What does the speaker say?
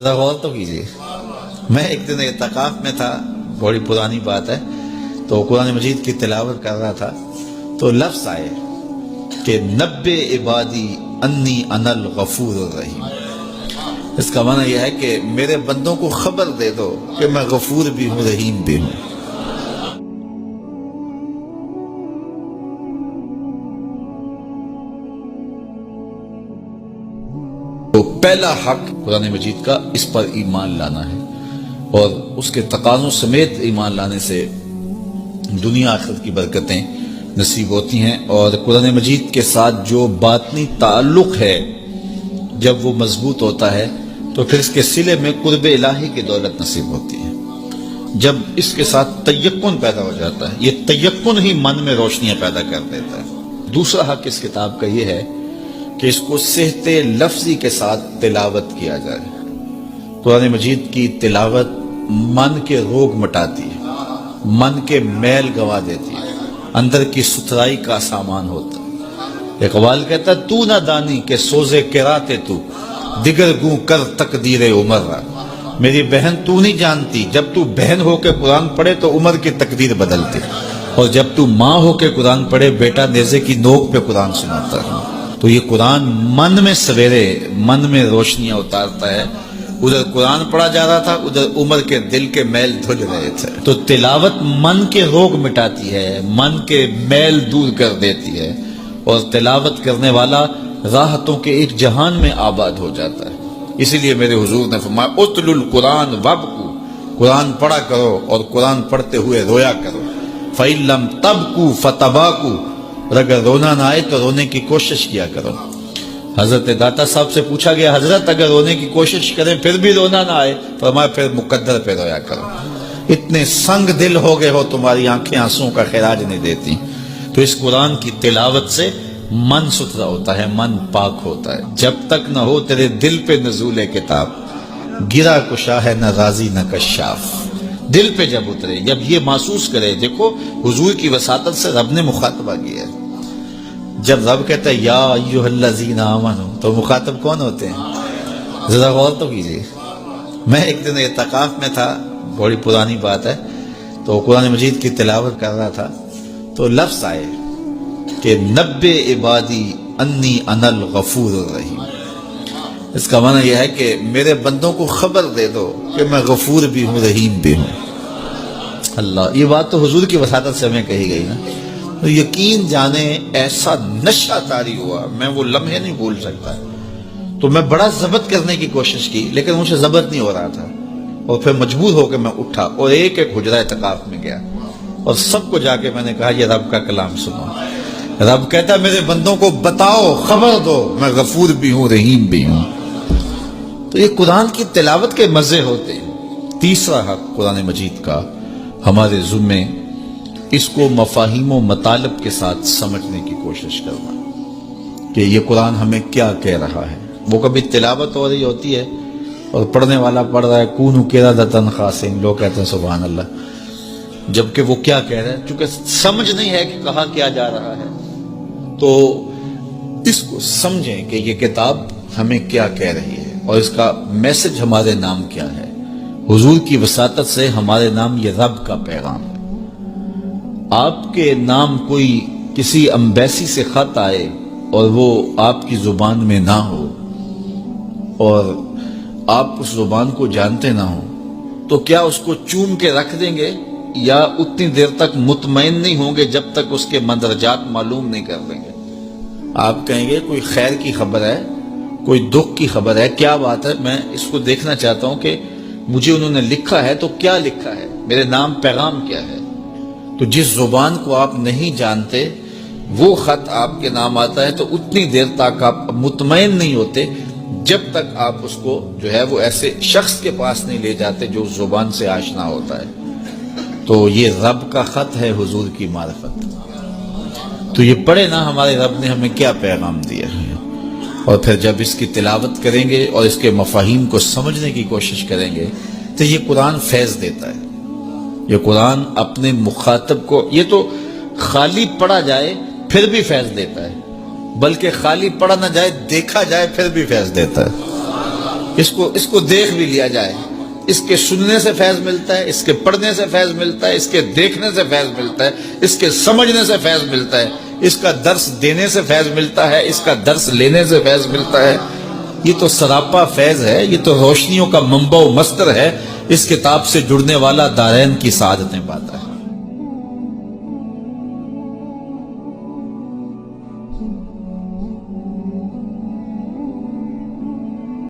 ذرا غور تو کیجیے. میں ایک دن اعتکاف میں تھا، بڑی پرانی بات ہے، تو قرآن مجید کی تلاوت کر رہا تھا تو لفظ آئے کہ نبّئ عبادی انی انا الغفور الرحیم. اس کا معنی یہ ہے کہ میرے بندوں کو خبر دے دو کہ میں غفور بھی ہوں، رحیم بھی ہوں. تو پہلا حق قرآن مجید کا اس پر ایمان لانا ہے، اور اس کے تقاضوں سمیت ایمان لانے سے دنیا آخرت کی برکتیں نصیب ہوتی ہیں. اور قرآن مجید کے ساتھ جو باطنی تعلق ہے جب وہ مضبوط ہوتا ہے تو پھر اس کے صلے میں قرب الہی کی دولت نصیب ہوتی ہے. جب اس کے ساتھ تیقن پیدا ہو جاتا ہے، یہ تیقن ہی من میں روشنیاں پیدا کر دیتا ہے. دوسرا حق اس کتاب کا یہ ہے کہ اس کو صحت لفظی کے ساتھ تلاوت کیا جائے. قرآن مجید کی تلاوت من کے روگ مٹاتی ہے، من کے میل گوا دیتی ہے، اندر کی ستھرائی کا سامان ہوتا ہے. اقبال کہتا ہے تو نہ دانی کہ سوزے کراتے تو دیگر گوں کر تقدیر عمر را. میری بہن تو نہیں جانتی، جب تو بہن ہو کے قرآن پڑھے تو عمر کی تقدیر بدلتی، اور جب تو ماں ہو کے قرآن پڑھے بیٹا نیزے کی نوک پہ قرآن سناتا ہے. تو یہ قرآن من میں سویرے، من میں روشنیاں اتارتا ہے. ادھر قرآن پڑھا جا رہا تھا، ادھر عمر کے دل کے میل دھل رہے تھے. تو تلاوت من کے روگ مٹاتی ہے، من کے میل دور کر دیتی ہے، اور تلاوت کرنے والا راحتوں کے ایک جہان میں آباد ہو جاتا ہے. اسی لیے میرے حضور نے فرمایا اتل القرآن وابکو، قرآن پڑھا کرو اور قرآن پڑھتے ہوئے رویا کرو. فَإِن لَمْ تَبْكُوا فَتَبَاكُوا، اور اگر رونا نہ آئے تو رونے کی کوشش کیا کرو. حضرت داتا صاحب سے پوچھا گیا حضرت اگر رونے کی کوشش کریں پھر بھی رونا نہ آئے، فرمایا پھر مقدر پہ رویا کرو. اتنے سنگ دل ہو گئے ہو تمہاری آنکھیں آنسوں کا خراج نہیں دیتی. تو اس قرآن کی تلاوت سے من ستھرا ہوتا ہے، من پاک ہوتا ہے. جب تک نہ ہو تیرے دل پہ نزول کتاب، گرا کشا ہے نہ غازی نہ کشاف. دل پہ جب اترے، جب یہ محسوس کرے. دیکھو حضور کی وساطت سے رب نے مخاطبہ کیا ہے. جب رب کہتا ہے یا ایھا الذین آمنوا، تو مخاطب کون ہوتے ہیں؟ ذرا غور تو کیجیے. میں ایک دن اعتکاف میں تھا، بڑی پرانی بات ہے، تو قرآن مجید کی تلاوت کر رہا تھا تو لفظ آئے کہ نبّئ عبادی انی انا الغفور الرحیم. اس کا معنی یہ ہے کہ میرے بندوں کو خبر دے دو کہ میں غفور بھی ہوں، رحیم بھی ہوں. اللہ، یہ بات تو حضور کی وساطت سے ہمیں کہی گئی نا. تو یقین جانے ایسا نشہ طاری ہوا، میں وہ لمحے نہیں بھول سکتا. تو میں بڑا ضبط کرنے کی کوشش کی لیکن مجھے ضبط نہیں ہو رہا تھا، اور پھر مجبور ہو کے میں اٹھا اور ایک ایک حجرہ اعتکاف میں گیا اور سب کو جا کے میں نے کہا یہ رب کا کلام سنو. رب کہتا ہے میرے بندوں کو بتاؤ، خبر دو، میں غفور بھی ہوں، رحیم بھی ہوں. تو یہ قرآن کی تلاوت کے مزے ہوتے ہیں. تیسرا حق قرآن مجید کا ہمارے ذمے، اس کو مفاہیم و مطالب کے ساتھ سمجھنے کی کوشش کرنا کہ یہ قرآن ہمیں کیا کہہ رہا ہے. وہ کبھی تلاوت ہو رہی ہوتی ہے اور پڑھنے والا پڑھ رہا ہے کونوا قردۃ خاسئین، لوگ کہتے ہیں سبحان اللہ، جبکہ وہ کیا کہہ رہا ہے. چونکہ سمجھ نہیں ہے کہ کہا کیا جا رہا ہے، تو اس کو سمجھیں کہ یہ کتاب ہمیں کیا کہہ رہی ہے اور اس کا میسج ہمارے نام کیا ہے. حضور کی وساطت سے ہمارے نام یہ رب کا پیغام ہے. آپ کے نام کوئی کسی امبیسی سے خط آئے اور وہ آپ کی زبان میں نہ ہو اور آپ اس زبان کو جانتے نہ ہو، تو کیا اس کو چوم کے رکھ دیں گے یا اتنی دیر تک مطمئن نہیں ہوں گے جب تک اس کے مندرجات معلوم نہیں کر دیں گے؟ آپ کہیں گے کوئی خیر کی خبر ہے، کوئی دکھ کی خبر ہے، کیا بات ہے، میں اس کو دیکھنا چاہتا ہوں کہ مجھے انہوں نے لکھا ہے تو کیا لکھا ہے، میرے نام پیغام کیا ہے. تو جس زبان کو آپ نہیں جانتے وہ خط آپ کے نام آتا ہے تو اتنی دیر تک آپ مطمئن نہیں ہوتے جب تک آپ اس کو جو ہے وہ ایسے شخص کے پاس نہیں لے جاتے جو اس زبان سے آشنا ہوتا ہے. تو یہ رب کا خط ہے، حضور کی معرفت. تو یہ پڑھے نا ہمارے رب نے ہمیں کیا پیغام دیا ہے. اور پھر جب اس کی تلاوت کریں گے اور اس کے مفاہیم کو سمجھنے کی کوشش کریں گے تو یہ قرآن فیض دیتا ہے. یہ قرآن اپنے مخاطب کو، یہ تو خالی پڑھا جائے پھر بھی فیض دیتا ہے، بلکہ خالی پڑھا نہ جائے، دیکھا جائے پھر بھی فیض دیتا ہے. اس کو دیکھ بھی لیا جائے، اس کے سننے سے فیض ملتا ہے، اس کے پڑھنے سے فیض ملتا ہے، اس کے دیکھنے سے فیض ملتا ہے، اس کے سمجھنے سے فیض ملتا ہے، اس کا درس دینے سے فیض ملتا ہے، اس کا درس لینے سے فیض ملتا ہے۔ یہ تو سراپا فیض ہے، یہ تو روشنیوں کا منبع و مصدر ہے۔ اس کتاب سے جڑنے والا دارین کی سعادتیں پاتا ہے۔